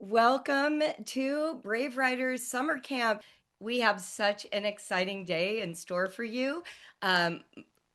Welcome to Brave Riders Summer Camp. We have such an exciting day in store for you. Um,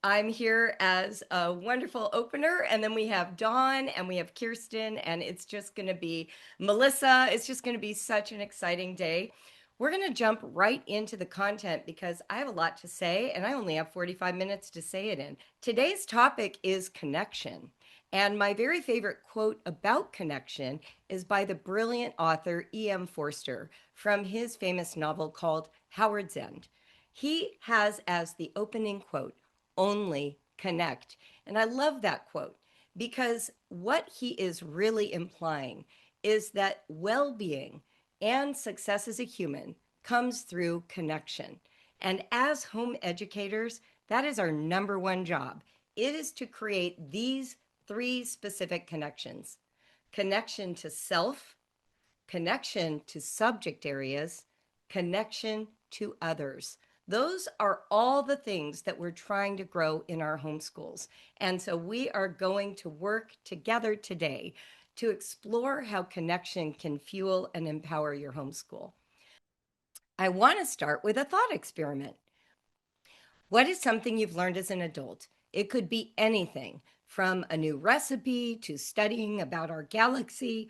I'm here as a wonderful opener, and then we have Dawn and we have Kirsten, and it's just going to be Melissa. It's just going to be such an exciting day. We're going to jump right into the content because I have a lot to say, and I only have 45 minutes to say it in. Today's topic is connection. And my very favorite quote about connection is by the brilliant author E.M. Forster from his famous novel called Howard's End. He has as the opening quote, only connect. And I love that quote because what he is really implying is that well being and success as a human comes through connection. And as home educators, that is our number one job. It is to create these three specific connections: connection to self, connection to subject areas, connection to others. Those are all the things that we're trying to grow in our homeschools. And so we are going to work together today to explore how connection can fuel and empower your homeschool. I want to start with a thought experiment. What is something you've learned as an adult? It could be anything from a new recipe to studying about our galaxy.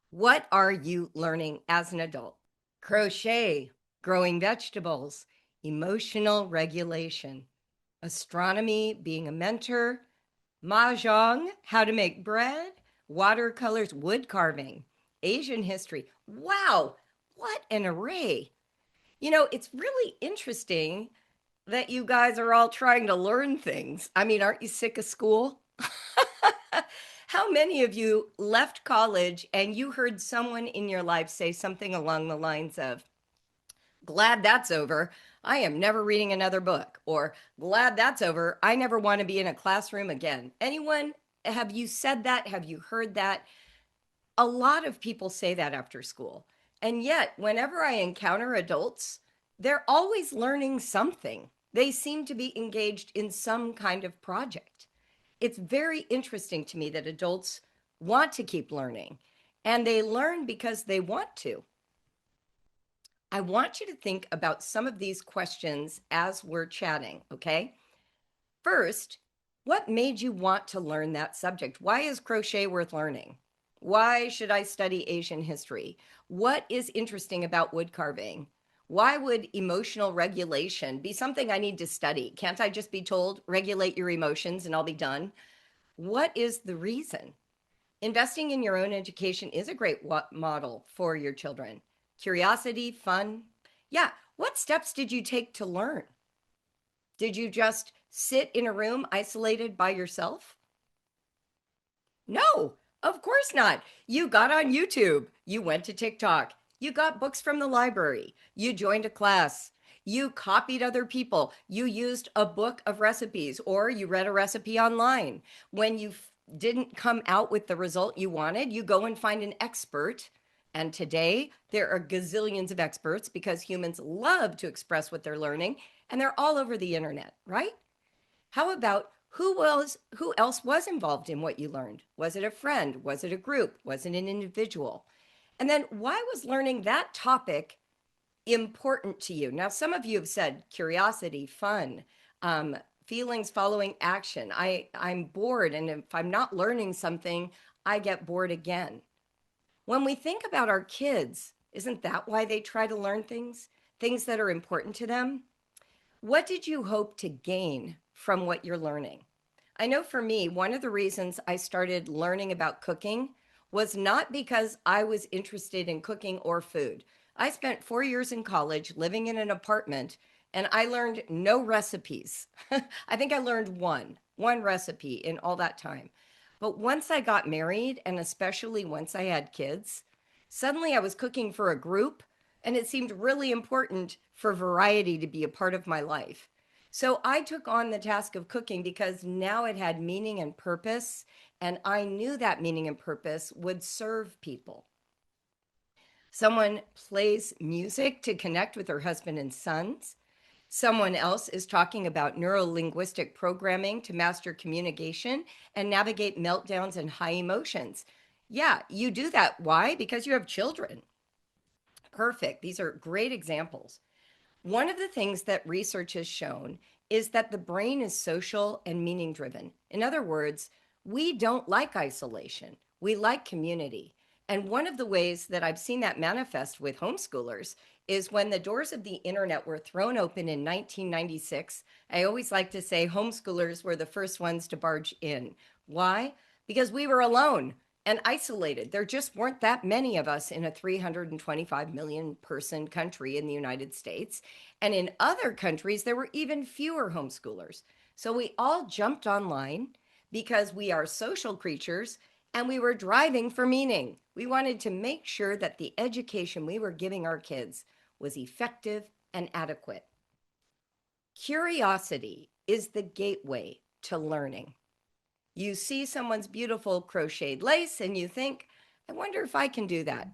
What are you learning as an adult? Crochet, growing vegetables, emotional regulation, astronomy, being a mentor, mahjong, how to make bread, watercolors, wood carving, Asian history. Wow, what an array. It's really interesting that you guys are all trying to learn things. I mean, aren't you sick of school? How many of you left college and you heard someone in your life say something along the lines of, glad that's over. I am never reading another book, or glad that's over. I never want to be in a classroom again. Anyone, have you said that? Have you heard that? A lot of people say that after school. And yet, whenever I encounter adults, they're always learning something. They seem to be engaged in some kind of project. It's very interesting to me that adults want to keep learning, and they learn because they want to. I want you to think about some of these questions as we're chatting, okay? First, what made you want to learn that subject? Why is crochet worth learning? Why should I study Asian history? What is interesting about wood carving? Why would emotional regulation be something I need to study? Can't I just be told, regulate your emotions and I'll be done? What is the reason? Investing in your own education is a great model for your children. Curiosity, fun. Yeah. What steps did you take to learn? Did you just sit in a room isolated by yourself? No, of course not. You got on YouTube. You went to TikTok. You got books from the library. You joined a class. You copied other people. You used a book of recipes or you read a recipe online. When you didn't come out with the result you wanted, you go and find an expert. And today, there are gazillions of experts because humans love to express what they're learning, and they're all over the internet, right? How about who else was involved in what you learned? Was it a friend? Was it a group? Was it an individual? And then why was learning that topic important to you? Now, some of you have said curiosity, fun, feelings following action. I'm bored, and if I'm not learning something, I get bored again. When we think about our kids, isn't that why they try to learn things? Things that are important to them? What did you hope to gain from what you're learning? I know for me, one of the reasons I started learning about cooking was not because I was interested in cooking or food. I spent 4 years in college living in an apartment and I learned no recipes. I think I learned one recipe in all that time. But once I got married, and especially once I had kids, suddenly I was cooking for a group, and it seemed really important for variety to be a part of my life. So I took on the task of cooking because now it had meaning and purpose, and I knew that meaning and purpose would serve people. Someone plays music to connect with her husband and sons. Someone else is talking about neuro-linguistic programming to master communication and navigate meltdowns and high emotions. Yeah, you do that. Why? Because you have children. Perfect. These are great examples. One of the things that research has shown is that the brain is social and meaning driven. In other words, we don't like isolation, we like community. And one of the ways that I've seen that manifest with homeschoolers is when the doors of the internet were thrown open in 1996. I always like to say homeschoolers were the first ones to barge in. Why? Because we were alone and isolated. There just weren't that many of us in a 325 million person country in the United States. And in other countries, there were even fewer homeschoolers. So we all jumped online because we are social creatures and we were driving for meaning. We wanted to make sure that the education we were giving our kids was effective and adequate. Curiosity is the gateway to learning. You see someone's beautiful crocheted lace and you think, I wonder if I can do that.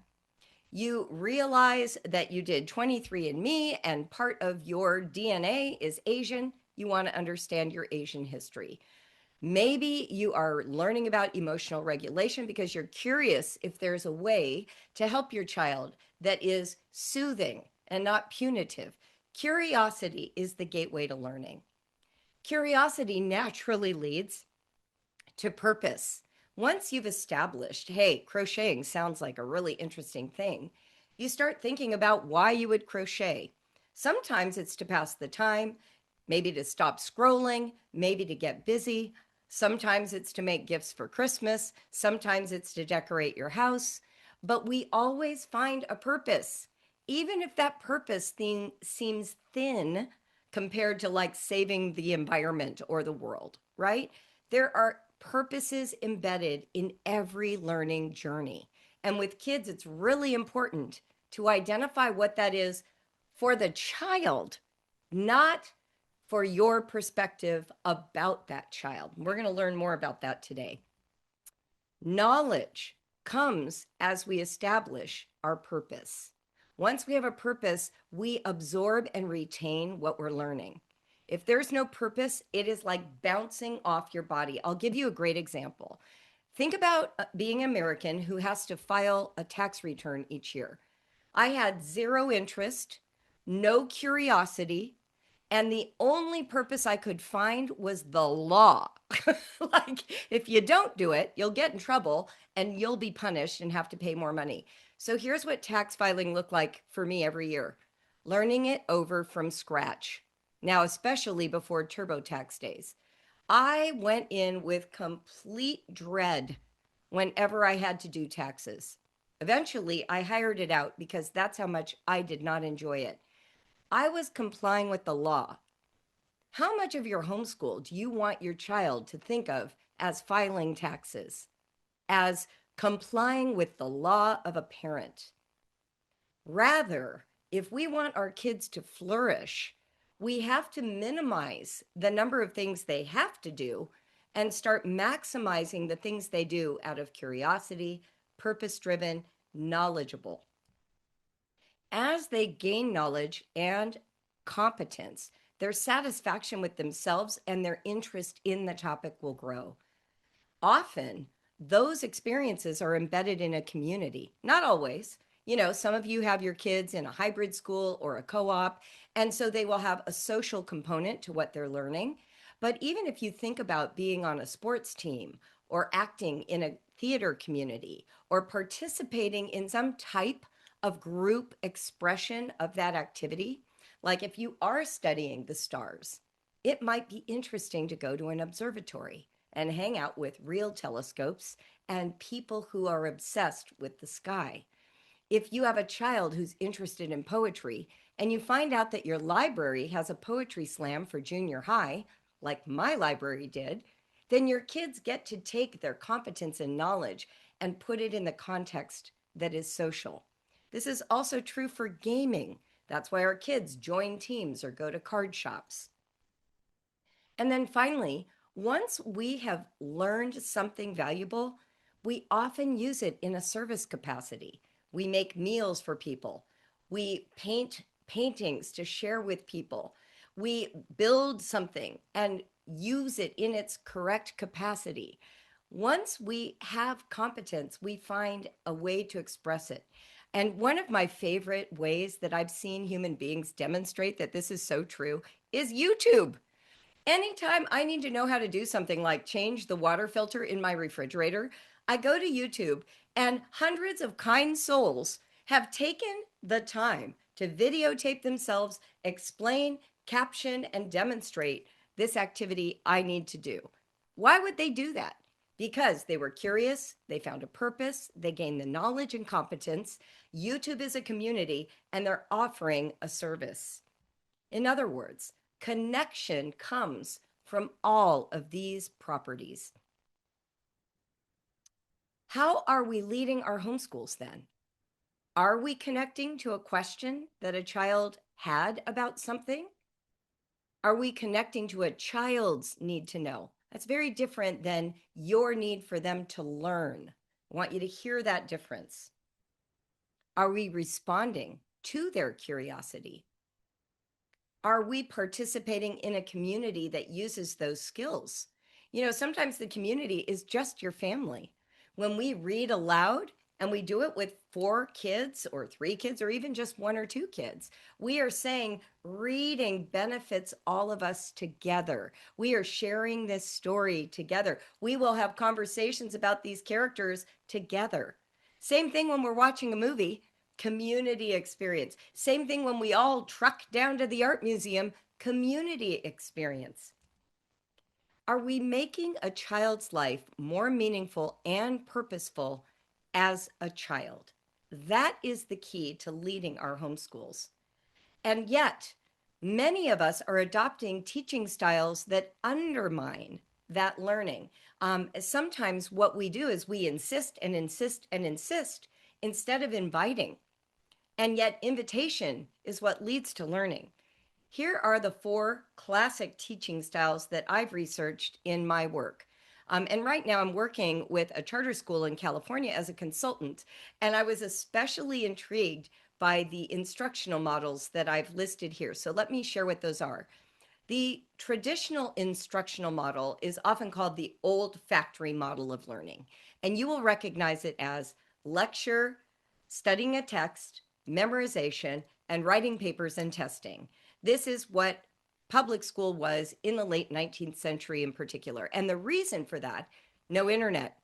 You realize that you did 23andMe and part of your DNA is Asian. You want to understand your Asian history. Maybe you are learning about emotional regulation because you're curious if there's a way to help your child that is soothing and not punitive. Curiosity is the gateway to learning. Curiosity naturally leads to purpose. Once you've established, hey, crocheting sounds like a really interesting thing, you start thinking about why you would crochet. Sometimes it's to pass the time, maybe to stop scrolling, maybe to get busy. Sometimes it's to make gifts for Christmas. Sometimes it's to decorate your house. But we always find a purpose, even if that purpose thing seems thin compared to like saving the environment or the world, right? There are purposes embedded in every learning journey. And with kids, it's really important to identify what that is for the child, not for your perspective about that child. We're going to learn more about that today. Knowledge comes as we establish our purpose. Once we have a purpose, we absorb and retain what we're learning. If there's no purpose, it is like bouncing off your body. I'll give you a great example. Think about being an American who has to file a tax return each year. I had zero interest, no curiosity, and the only purpose I could find was the law. Like, if you don't do it, you'll get in trouble and you'll be punished and have to pay more money. So here's what tax filing looked like for me every year, learning it over from scratch. Now, especially before TurboTax days, I went in with complete dread whenever I had to do taxes. Eventually, I hired it out because that's how much I did not enjoy it. I was complying with the law. How much of your homeschool do you want your child to think of as filing taxes, as complying with the law of a parent? Rather, if we want our kids to flourish, we have to minimize the number of things they have to do and start maximizing the things they do out of curiosity, purpose driven, knowledgeable. As they gain knowledge and competence, their satisfaction with themselves and their interest in the topic will grow. Often, those experiences are embedded in a community. Not always. Some of you have your kids in a hybrid school or a co op, and so they will have a social component to what they're learning. But even if you think about being on a sports team or acting in a theater community or participating in some type of group expression of that activity, like if you are studying the stars, it might be interesting to go to an observatory and hang out with real telescopes and people who are obsessed with the sky. If you have a child who's interested in poetry and you find out that your library has a poetry slam for junior high, like my library did, then your kids get to take their competence and knowledge and put it in the context that is social. This is also true for gaming. That's why our kids join teams or go to card shops. And then finally, once we have learned something valuable, we often use it in a service capacity. We make meals for people. We paint paintings to share with people. We build something and use it in its correct capacity. Once we have competence, we find a way to express it. And one of my favorite ways that I've seen human beings demonstrate that this is so true is YouTube. Anytime I need to know how to do something like change the water filter in my refrigerator, I go to YouTube, and hundreds of kind souls have taken the time to videotape themselves, explain, caption, and demonstrate this activity I need to do. Why would they do that? Because they were curious, they found a purpose, they gained the knowledge and competence. YouTube is a community, and they're offering a service. In other words, connection comes from all of these properties. How are we leading our homeschools then? Are we connecting to a question that a child had about something? Are we connecting to a child's need to know? That's very different than your need for them to learn. I want you to hear that difference. Are we responding to their curiosity? Are we participating in a community that uses those skills? You know, sometimes the community is just your family. When we read aloud and we do it with 4 kids or 3 kids or even just 1 or 2 kids, we are saying reading benefits all of us together. We are sharing this story together. We will have conversations about these characters together. Same thing when we're watching a movie, community experience. Same thing when we all truck down to the art museum, community experience. Are we making a child's life more meaningful and purposeful as a child? That is the key to leading our homeschools. And yet, many of us are adopting teaching styles that undermine that learning. Sometimes what we do is we insist and insist and insist instead of inviting. And yet, invitation is what leads to learning. Here are the 4 classic teaching styles that I've researched in my work. And right now, I'm working with a charter school in California as a consultant, and I was especially intrigued by the instructional models that I've listed here. So let me share what those are. The traditional instructional model is often called the old factory model of learning, and you will recognize it as lecture, studying a text, memorization, and writing papers and testing. This is what public school was in the late 19th century in particular. And the reason for that, no internet,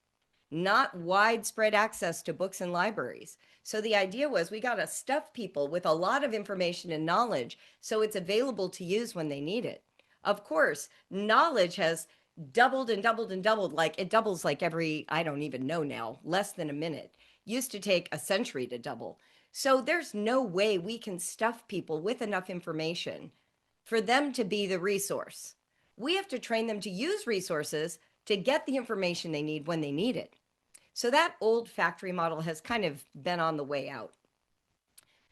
not widespread access to books and libraries. So the idea was we got to stuff people with a lot of information and knowledge so it's available to use when they need it. Of course, knowledge has doubled and doubled and doubled. Like it doubles like every, I don't even know now, less than a minute. Used to take a century to double. So there's no way we can stuff people with enough information for them to be the resource. We have to train them to use resources to get the information they need when they need it. So that old factory model has kind of been on the way out.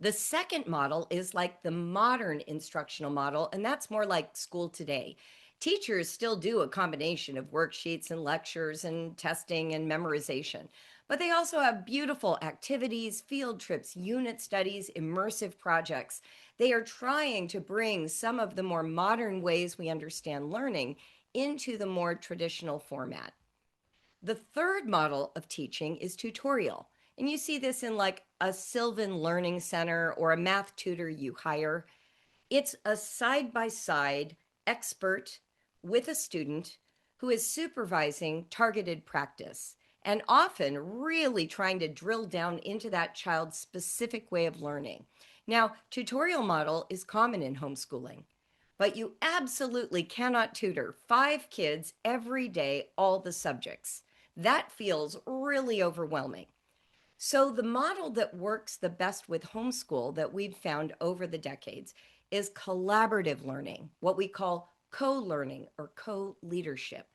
The second model is like the modern instructional model, and that's more like school today. Teachers still do a combination of worksheets and lectures and testing and memorization, but they also have beautiful activities, field trips, unit studies, immersive projects. They are trying to bring some of the more modern ways we understand learning into the more traditional format. The third model of teaching is tutorial. And you see this in like a Sylvan Learning Center or a math tutor you hire. It's a side by side expert with a student who is supervising targeted practice and often really trying to drill down into that child's specific way of learning. Now, tutorial model is common in homeschooling, but you absolutely cannot tutor 5 kids every day, all the subjects. That feels really overwhelming. So, the model that works the best with homeschool that we've found over the decades is collaborative learning, what we call co learning or co leadership.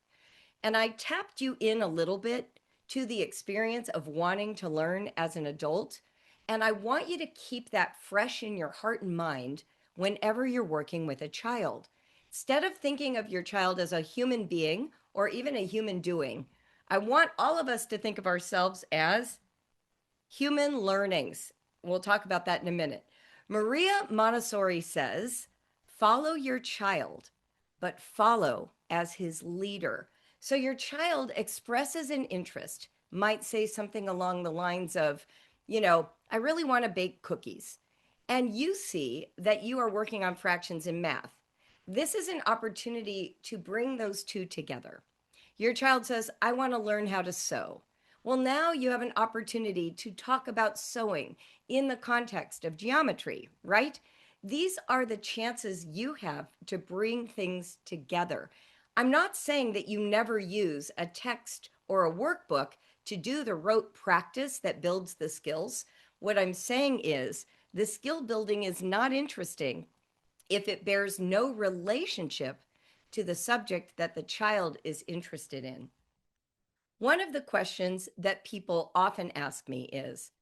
And I tapped you in a little bit to the experience of wanting to learn as an adult. And I want you to keep that fresh in your heart and mind whenever you're working with a child. Instead of thinking of your child as a human being or even a human doing, I want all of us to think of ourselves as human learnings. We'll talk about that in a minute. Maria Montessori says, follow your child, but follow as his leader. So your child expresses an interest, might say something along the lines of, I really want to bake cookies. And you see that you are working on fractions in math. This is an opportunity to bring those two together. Your child says, I want to learn how to sew. Well, now you have an opportunity to talk about sewing in the context of geometry, right? These are the chances you have to bring things together. I'm not saying that you never use a text or a workbook to do the rote practice that builds the skills. What I'm saying is the skill building is not interesting if it bears no relationship to the subject that the child is interested in. One of the questions that people often ask me is,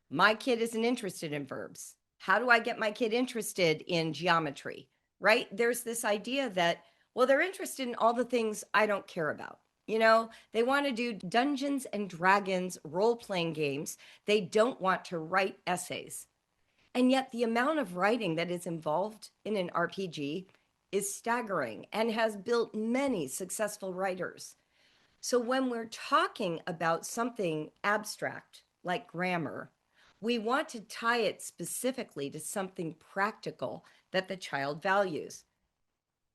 my kid isn't interested in verbs. How do I get my kid interested in geometry? Right? There's this idea that, well, they're interested in all the things I don't care about. They want to do Dungeons and Dragons role playing games. They don't want to write essays. And yet, the amount of writing that is involved in an RPG is staggering and has built many successful writers. So, when we're talking about something abstract like grammar, we want to tie it specifically to something practical that the child values.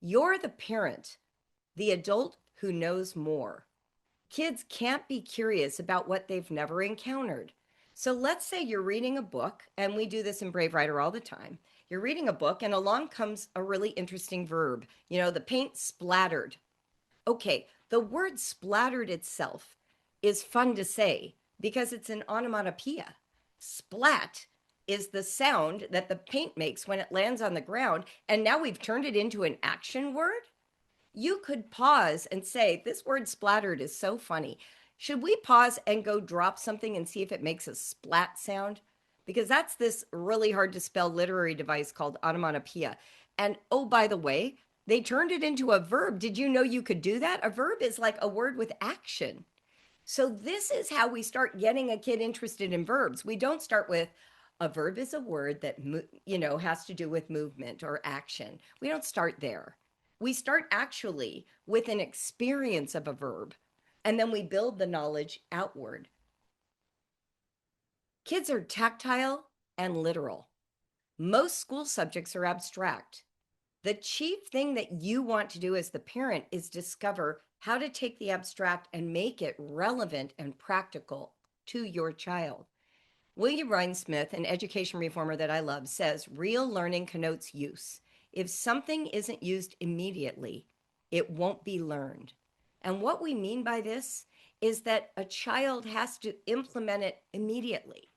You're the parent, the adult who knows more. Kids can't be curious about what they've never encountered. So let's say you're reading a book, and we do this in Brave Writer all the time. You're reading a book, and along comes a really interesting verb. The paint splattered. Okay, the word splattered itself is fun to say because it's an onomatopoeia. Splat is the sound that the paint makes when it lands on the ground, and now we've turned it into an action word. You could pause and say, this word splattered is so funny. Should we pause and go drop something and see if it makes a splat sound? Because that's this really hard to spell literary device called onomatopoeia. And oh, by the way, they turned it into a verb. Did you know you could do that? A verb is like a word with action. So this is how we start getting a kid interested in verbs. We don't start with a verb is a word that has to do with movement or action. We don't start there. We start actually with an experience of a verb, and then we build the knowledge outward. Kids are tactile and literal. Most school subjects are abstract. The chief thing that you want to do as the parent is discover how to take the abstract and make it relevant and practical to your child. William Rhinesmith, an education reformer that I love, says real learning connotes use. If something isn't used immediately, it won't be learned. And what we mean by this is that a child has to implement it immediately.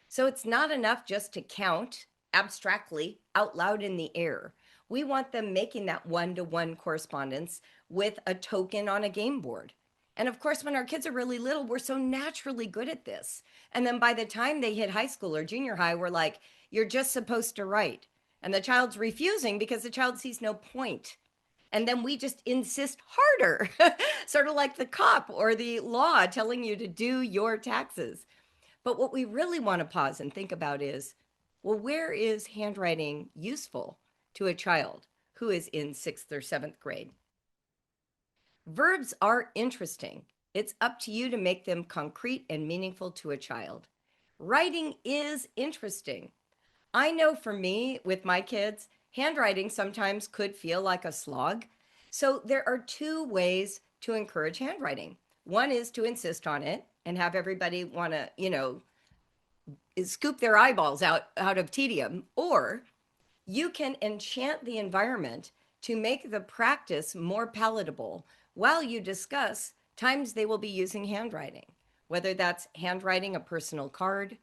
So it's not enough just to count abstractly out loud in the air. We want them making that one-to-one correspondence with a token on a game board. And of course, when our kids are really little, we're so naturally good at this. And then by the time they hit high school or junior high, we're like, you're just supposed to write. And the child's refusing because the child sees no point. And then we just insist harder, sort of like the cop or the law telling you to do your taxes. But what we really want to pause and think about is, well, where is handwriting useful to a child who is in 6th or 7th grade? Verbs are interesting. It's up to you to make them concrete and meaningful to a child. Writing is interesting. I know for me, with my kids, handwriting sometimes could feel like a slog. So there are two ways to encourage handwriting. One is to insist on it and have everybody want to, scoop their eyeballs out of tedium, or you can enchant the environment to make the practice more palatable while you discuss times they will be using handwriting, whether that's handwriting a personal card,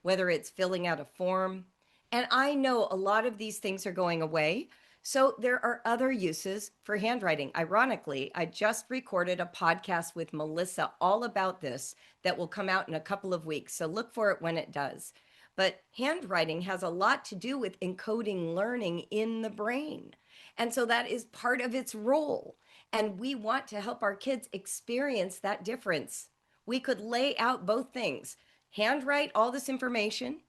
whether it's filling out a form. And I know a lot of these things are going away. So there are other uses for handwriting. Ironically, I just recorded a podcast with Melissa all about this that will come out in a couple of weeks. So look for it when it does. But handwriting has a lot to do with encoding learning in the brain. And so that is part of its role. And we want to help our kids experience that difference. We could lay out both things. Handwrite all this information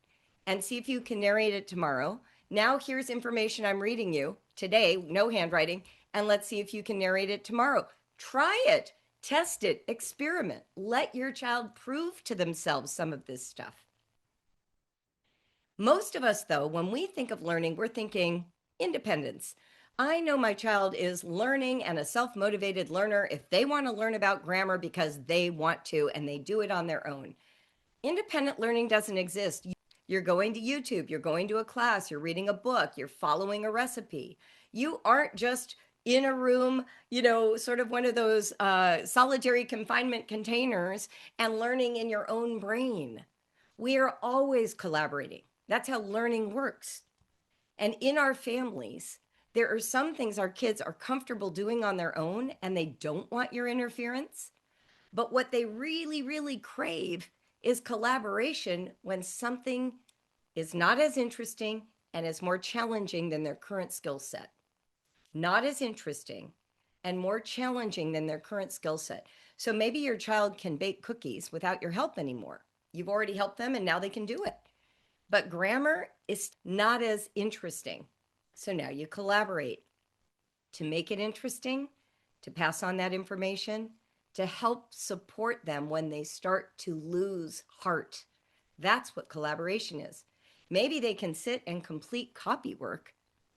and see if you can narrate it tomorrow. Now here's information I'm reading you today, no handwriting, and let's see if you can narrate it tomorrow. Try it. Test it, experiment. Let your child prove to themselves some of this stuff. Most of us, though, when we think of learning, we're thinking independence. I know my child is learning and a self motivated learner if they want to learn about grammar because they want to and they do it on their own. Independent learning doesn't exist. You're going to YouTube, you're going to a class, you're reading a book, you're following a recipe. You aren't just in a room, sort of one of those solitary confinement containers and learning in your own brain. We are always collaborating. That's how learning works. And in our families, there are some things our kids are comfortable doing on their own and they don't want your interference. But what they really, really crave is collaboration when something is not as interesting and is more challenging than their current skill set. Not as interesting and more challenging than their current skill set. So maybe your child can bake cookies without your help anymore. You've already helped them and now they can do it. But grammar is not as interesting. So now you collaborate to make it interesting, to pass on that information, to help support them when they start to lose heart. That's what collaboration is. Maybe they can sit and complete copy work.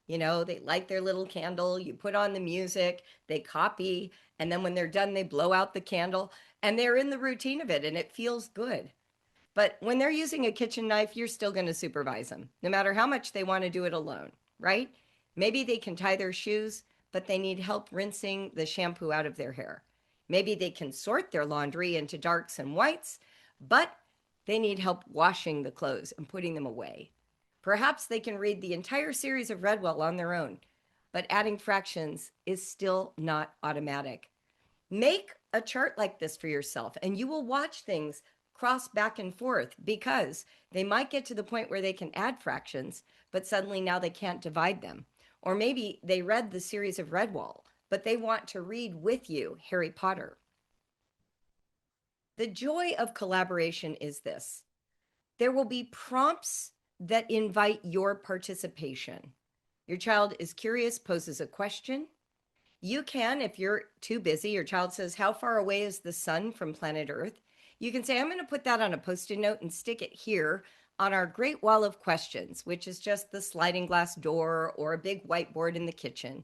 They light their little candle, you put on the music, they copy, and then when they're done, they blow out the candle, and they're in the routine of it, and it feels good. But when they're using a kitchen knife, you're still going to supervise them, no matter how much they want to do it alone, right? Maybe they can tie their shoes, but they need help rinsing the shampoo out of their hair. Maybe they can sort their laundry into darks and whites, but they need help washing the clothes and putting them away. Perhaps they can read the entire series of Redwell on their own, but adding fractions is still not automatic. Make a chart like this for yourself, and you will watch things cross back and forth because they might get to the point where they can add fractions, but suddenly now they can't divide them. Or maybe they read the series of Redwall, but they want to read with you Harry Potter. The joy of collaboration is this. There will be prompts that invite your participation. Your child is curious, poses a question. You can, if you're too busy, your child says, how far away is the sun from planet Earth? You can say, I'm going to put that on a Post-it note and stick it here on our great wall of questions, which is just the sliding glass door or a big whiteboard in the kitchen.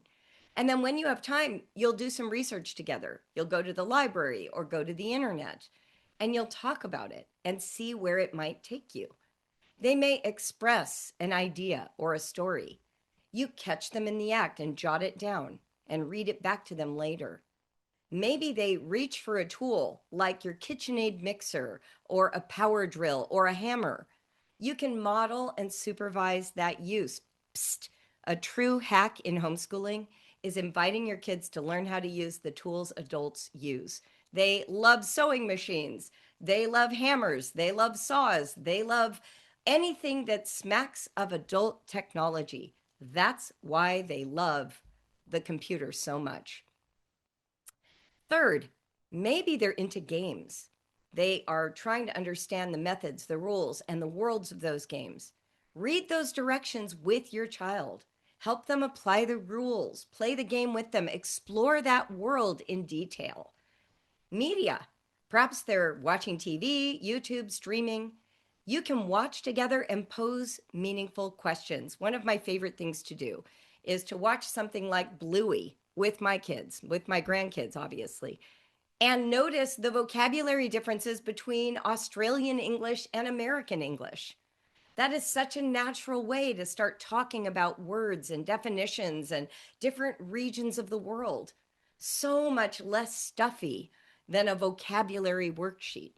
And then when you have time, you'll do some research together. You'll go to the library or go to the internet and you'll talk about it and see where it might take you. They may express an idea or a story. You catch them in the act and jot it down and read it back to them later. Maybe they reach for a tool like your KitchenAid mixer or a power drill or a hammer. You can model and supervise that use. Psst, a true hack in homeschooling is inviting your kids to learn how to use the tools adults use. They love sewing machines. They love hammers. They love saws. They love anything that smacks of adult technology. That's why they love the computer so much. Third, maybe they're into games. They are trying to understand the methods, the rules, and the worlds of those games. Read those directions with your child. Help them apply the rules, play the game with them, explore that world in detail. Media. Perhaps they're watching TV, YouTube, streaming. You can watch together and pose meaningful questions. One of my favorite things to do is to watch something like Bluey with my kids, with my grandkids, obviously, and notice the vocabulary differences between Australian English and American English. That is such a natural way to start talking about words and definitions and different regions of the world. So much less stuffy than a vocabulary worksheet.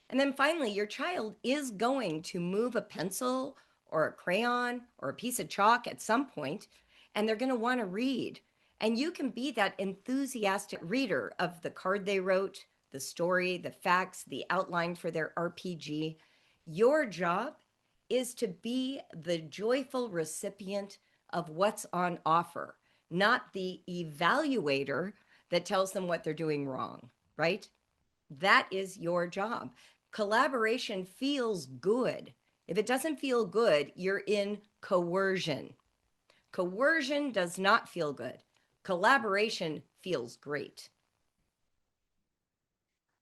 And then finally, your child is going to move a pencil or a crayon or a piece of chalk at some point, and they're going to want to read. And you can be that enthusiastic reader of the card they wrote, the story, the facts, the outline for their RPG. Your job is to be the joyful recipient of what's on offer, not the evaluator that tells them what they're doing wrong, right? That is your job. Collaboration feels good. If it doesn't feel good, you're in coercion. Coercion does not feel good. Collaboration feels great.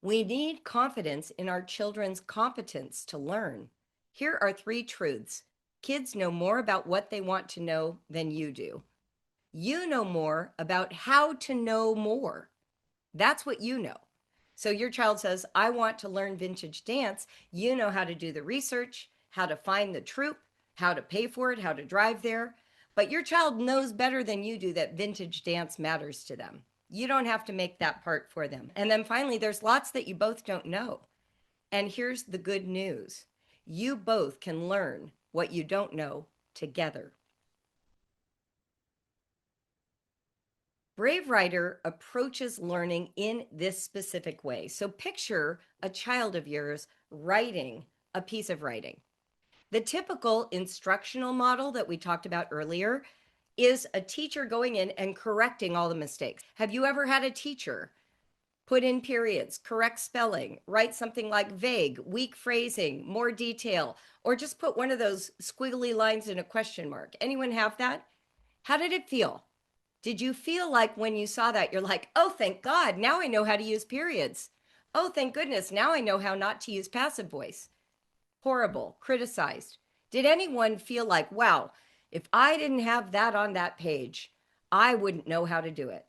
We need confidence in our children's competence to learn. Here are three truths. Kids know more about what they want to know than you do. You know more about how to know more. That's what you know. So your child says, I want to learn vintage dance. You know how to do the research, how to find the troupe, how to pay for it, how to drive there. But your child knows better than you do that vintage dance matters to them. You don't have to make that part for them. And then finally, there's lots that you both don't know. And here's the good news. You both can learn what you don't know together. Brave Writer approaches learning in this specific way. So picture a child of yours writing a piece of writing. The typical instructional model that we talked about earlier is a teacher going in and correcting all the mistakes. Have you ever had a teacher put in periods, correct spelling, write something like vague, weak phrasing, more detail, or just put one of those squiggly lines in a question mark? Anyone have that? How did it feel? Did you feel like when you saw that, you're like, oh, thank God, now I know how to use periods. Oh, thank goodness, now I know how not to use passive voice. Horrible, criticized. Did anyone feel like, wow, if I didn't have that on that page, I wouldn't know how to do it?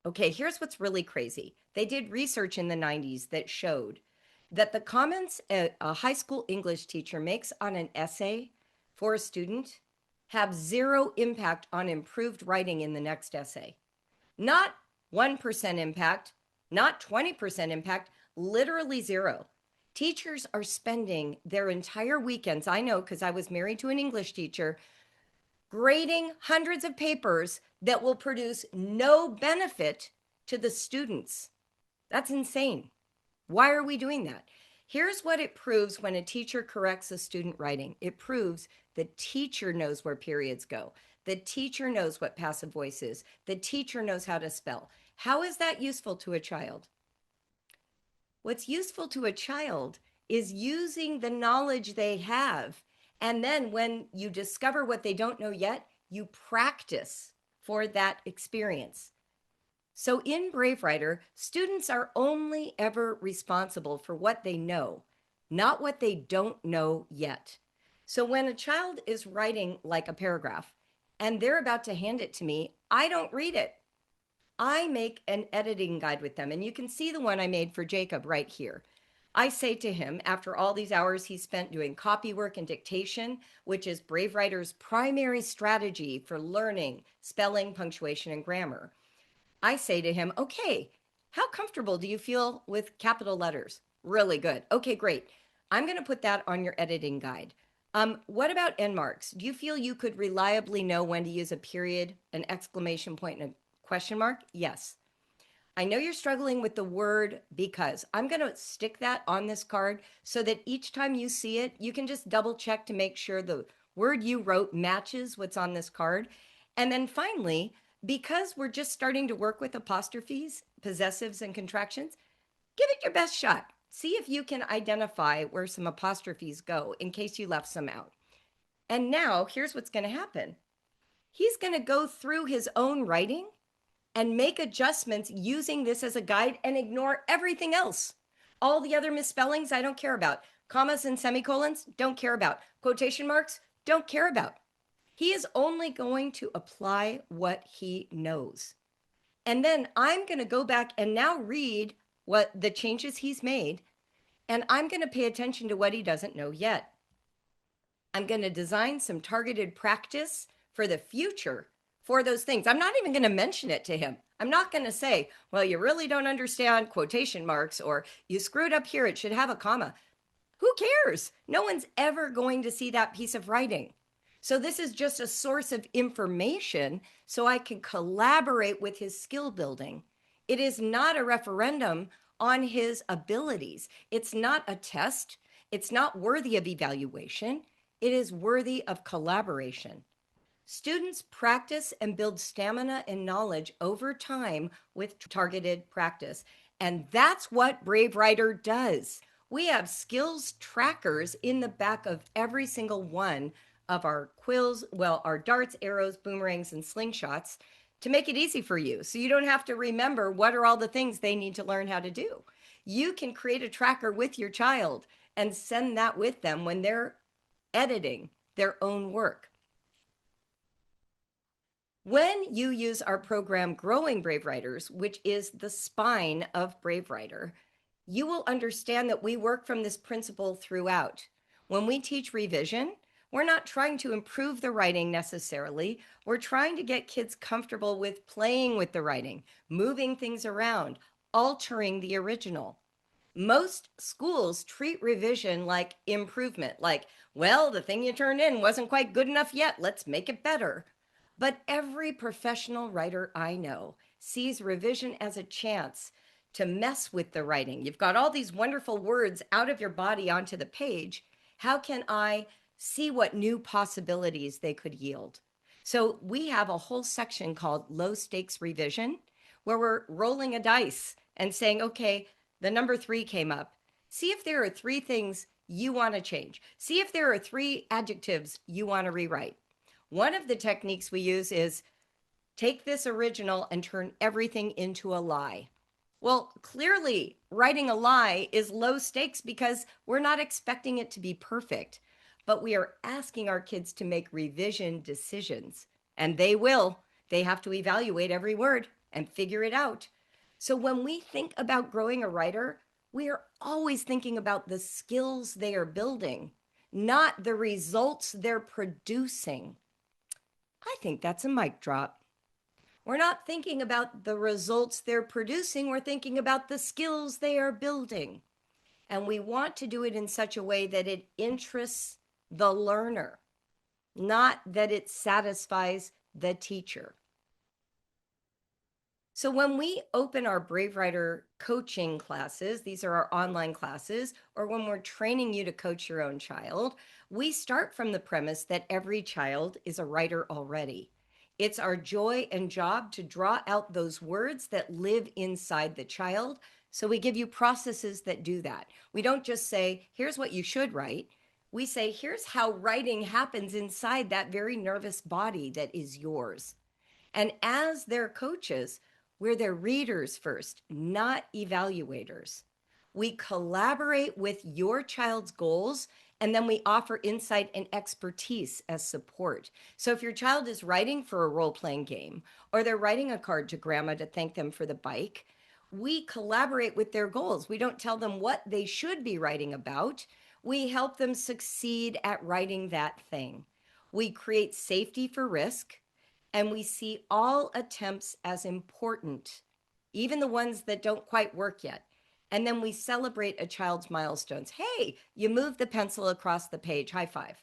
Okay, here's what's really crazy. They did research in the 90s that showed that the comments a high school English teacher makes on an essay for a student have zero impact on improved writing in the next essay. Not 1% impact, not 20% impact, literally zero. Teachers are spending their entire weekends, I know because I was married to an English teacher, grading hundreds of papers that will produce no benefit to the students. That's insane. Why are we doing that? Here's what it proves when a teacher corrects a student writing. It proves the teacher knows where periods go. The teacher knows what passive voice is. The teacher knows how to spell. How is that useful to a child? What's useful to a child is using the knowledge they have. And then when you discover what they don't know yet, you practice for that experience. So in Brave Writer, students are only ever responsible for what they know, not what they don't know yet. So when a child is writing like a paragraph and they're about to hand it to me, I don't read it. I make an editing guide with them. And you can see the one I made for Jacob right here. I say to him, after all these hours he spent doing copy work and dictation, which is Brave Writer's primary strategy for learning spelling, punctuation, and grammar, I say to him, okay, how comfortable do you feel with capital letters? Really good. Okay, great. I'm going to put that on your editing guide. What about end marks? Do you feel you could reliably know when to use a period, an exclamation point, and a question mark? Yes. I know you're struggling with the word because. I'm going to stick that on this card so that each time you see it, you can just double check to make sure the word you wrote matches what's on this card. And then finally, because we're just starting to work with apostrophes, possessives, and contractions, give it your best shot. See if you can identify where some apostrophes go in case you left some out. And now here's what's going to happen. He's going to go through his own writing and make adjustments using this as a guide and ignore everything else. All the other misspellings I don't care about. Commas and semicolons, don't care about. Quotation marks, don't care about. He is only going to apply what he knows. And then I'm going to go back and now read what the changes he's made, and I'm going to pay attention to what he doesn't know yet. I'm going to design some targeted practice for the future for those things. I'm not even going to mention it to him. I'm not going to say, well, you really don't understand quotation marks, or you screwed up here, it should have a comma. Who cares? No one's ever going to see that piece of writing. So this is just a source of information so I can collaborate with his skill building. It is not a referendum on his abilities. It's not a test. It's not worthy of evaluation. It is worthy of collaboration. Students practice and build stamina and knowledge over time with targeted practice. And that's what Brave Writer does. We have skills trackers in the back of every single one of our quills, well, our darts, arrows, boomerangs, and slingshots to make it easy for you. So you don't have to remember what are all the things they need to learn how to do. You can create a tracker with your child and send that with them when they're editing their own work. When you use our program Growing Brave Writers, which is the spine of Brave Writer, you will understand that we work from this principle throughout. When we teach revision, we're not trying to improve the writing necessarily. We're trying to get kids comfortable with playing with the writing, moving things around, altering the original. Most schools treat revision like improvement, like, well, the thing you turned in wasn't quite good enough yet. Let's make it better. But every professional writer I know sees revision as a chance to mess with the writing. You've got all these wonderful words out of your body onto the page. How can I see what new possibilities they could yield? So we have a whole section called low stakes revision, where we're rolling a dice and saying, okay, the number 3 came up. See if there are 3 things you want to change. See if there are 3 adjectives you want to rewrite. One of the techniques we use is take this original and turn everything into a lie. Well, clearly, writing a lie is low stakes because we're not expecting it to be perfect, but we are asking our kids to make revision decisions, and they will. They have to evaluate every word and figure it out. So when we think about growing a writer, we are always thinking about the skills they are building, not the results they're producing. I think that's a mic drop. We're not thinking about the results they're producing, we're thinking about the skills they are building. And we want to do it in such a way that it interests the learner, not that it satisfies the teacher. So when we open our Brave Writer coaching classes, these are our online classes, or when we're training you to coach your own child, we start from the premise that every child is a writer already. It's our joy and job to draw out those words that live inside the child. So we give you processes that do that. We don't just say, here's what you should write. We say, here's how writing happens inside that very nervous body that is yours. And as their coaches, we're their readers first, not evaluators. We collaborate with your child's goals, and then we offer insight and expertise as support. So if your child is writing for a role playing game, or they're writing a card to grandma to thank them for the bike, we collaborate with their goals. We don't tell them what they should be writing about. We help them succeed at writing that thing. We create safety for risk, and we see all attempts as important, even the ones that don't quite work yet. And then we celebrate a child's milestones. Hey, you moved the pencil across the page. High five.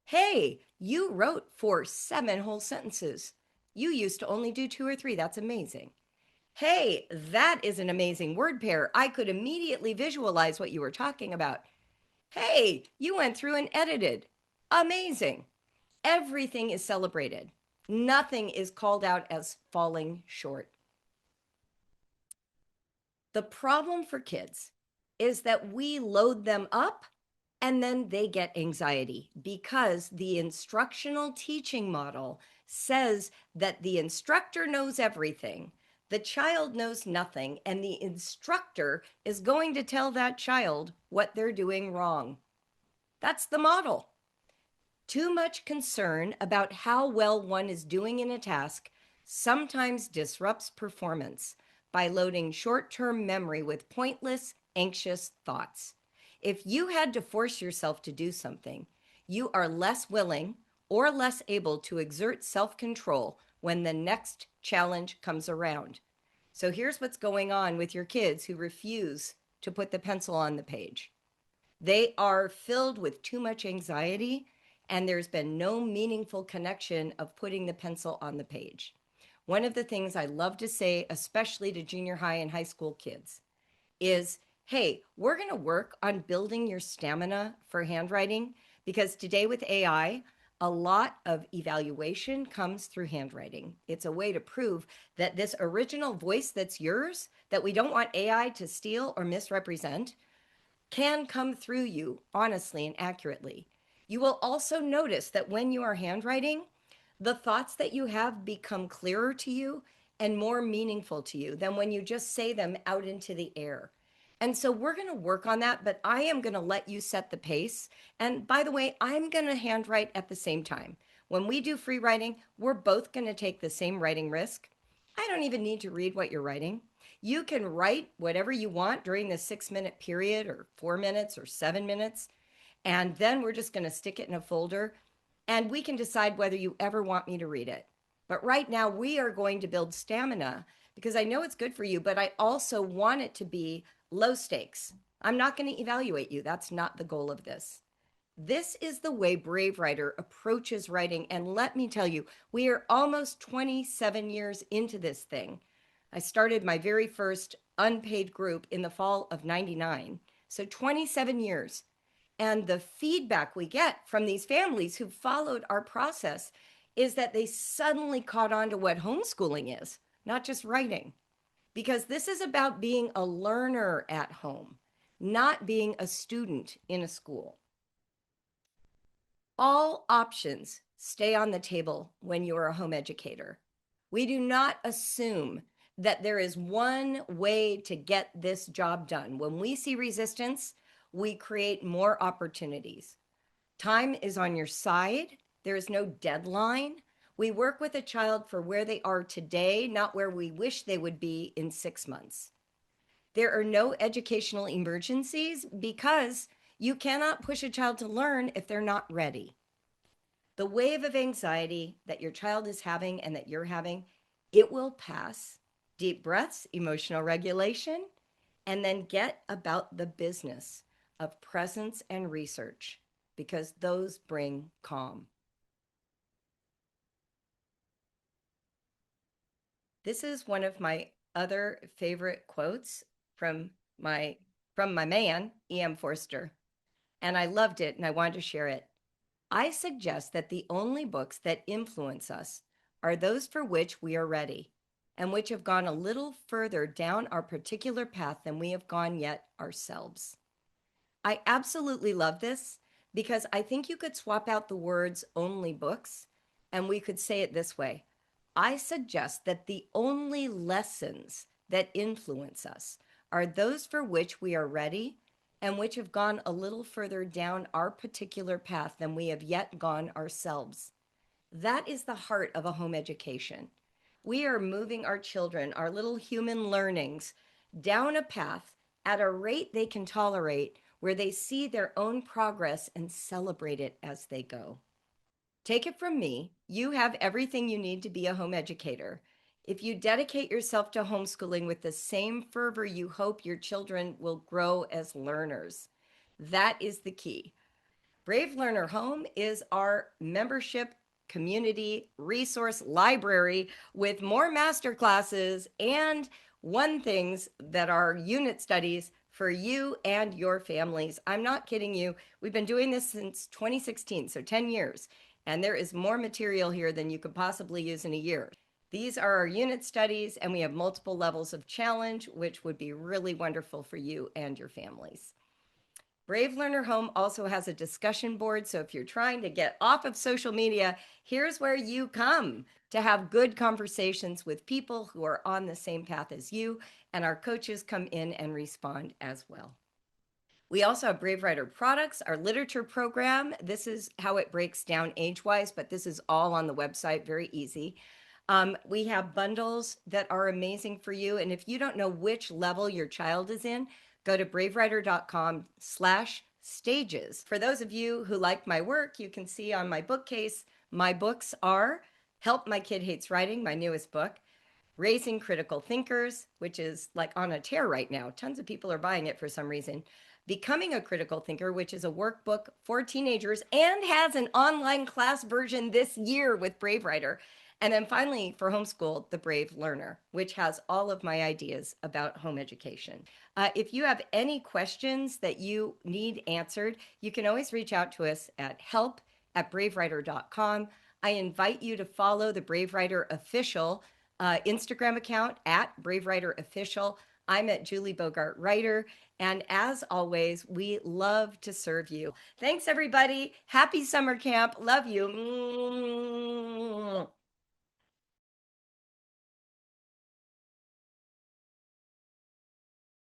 Hey, you wrote for 7 whole sentences. You used to only do 2 or 3. That's amazing. Hey, that is an amazing word pair. I could immediately visualize what you were talking about. Hey, you went through and edited. Amazing. Everything is celebrated. Nothing is called out as falling short. The problem for kids is that we load them up and then they get anxiety because the instructional teaching model says that the instructor knows everything, the child knows nothing, and the instructor is going to tell that child what they're doing wrong. That's the model. Too much concern about how well one is doing in a task sometimes disrupts performance by loading short-term memory with pointless, anxious thoughts. If you had to force yourself to do something, you are less willing or less able to exert self-control when the next challenge comes around. So here's what's going on with your kids who refuse to put the pencil on the page. They are filled with too much anxiety, and there's been no meaningful connection of putting the pencil on the page. One of the things I love to say, especially to junior high and high school kids, is, hey, we're going to work on building your stamina for handwriting, because today with AI, a lot of evaluation comes through handwriting. It's a way to prove that this original voice that's yours, that we don't want AI to steal or misrepresent, can come through you honestly and accurately. You will also notice that when you are handwriting, the thoughts that you have become clearer to you and more meaningful to you than when you just say them out into the air. And so we're going to work on that, but I am going to let you set the pace. And by the way, I'm going to handwrite at the same time. When we do free writing, we're both going to take the same writing risk. I don't even need to read what you're writing. You can write whatever you want during the 6 minute period, or 4 minutes, or 7 minutes. And then we're just going to stick it in a folder and we can decide whether you ever want me to read it. But right now, we are going to build stamina because I know it's good for you, but I also want it to be low stakes. I'm not going to evaluate you. That's not the goal of this. This is the way Brave Writer approaches writing. And let me tell you, we are almost 27 years into this thing. I started my very first unpaid group in the fall of 99. So 27 years. And the feedback we get from these families who followed our process is that they suddenly caught on to what homeschooling is, not just writing. Because this is about being a learner at home, not being a student in a school. All options stay on the table when you're a home educator. We do not assume that there is one way to get this job done. When we see resistance, we create more opportunities. Time is on your side. There is no deadline. We work with a child for where they are today, not where we wish they would be in 6 months. There are no educational emergencies because you cannot push a child to learn if they're not ready. The wave of anxiety that your child is having and that you're having, it will pass. Deep breaths, emotional regulation, and then get about the business of presence and research because those bring calm. This is one of my other favorite quotes from my man, E.M. Forster, and I loved it and I wanted to share it. I suggest that the only books that influence us are those for which we are ready and which have gone a little further down our particular path than we have gone yet ourselves. I absolutely love this because I think you could swap out the words only books and we could say it this way. I suggest that the only lessons that influence us are those for which we are ready and which have gone a little further down our particular path than we have yet gone ourselves. That is the heart of a home education. We are moving our children, our little human learnings, down a path at a rate they can tolerate where they see their own progress and celebrate it as they go. Take it from me, you have everything you need to be a home educator. If you dedicate yourself to homeschooling with the same fervor you hope your children will grow as learners, that is the key. Brave Learner Home is our membership community resource library with more master classes and one things that are unit studies for you and your families. I'm not kidding you. We've been doing this since 2016, so 10 years, and there is more material here than you could possibly use in a year. These are our unit studies, and we have multiple levels of challenge, which would be really wonderful for you and your families. Brave Learner Home also has a discussion board. So if you're trying to get off of social media, here's where you come to have good conversations with people who are on the same path as you. And our coaches come in and respond as well. We also have Brave Writer products, our literature program. This is how it breaks down age-wise, but this is all on the website, very easy. We have bundles that are amazing for you. And if you don't know which level your child is in, go to bravewriter.com/stages. For those of you who like my work, you can see on my bookcase, my books are Help My Kid Hates Writing, my newest book, Raising Critical Thinkers, which is like on a tear right now. Tons of people are buying it for some reason. Becoming a Critical Thinker, which is a workbook for teenagers and has an online class version this year with Brave Writer. And then finally, for homeschool, The Brave Learner, which has all of my ideas about home education. If you have any questions that you need answered, you can always reach out to us at help@bravewriter.com. I invite you to follow the Brave Writer official Instagram account at Brave Writer Official. I'm at Julie Bogart Writer. And as always, we love to serve you. Thanks, everybody. Happy summer camp. Love you.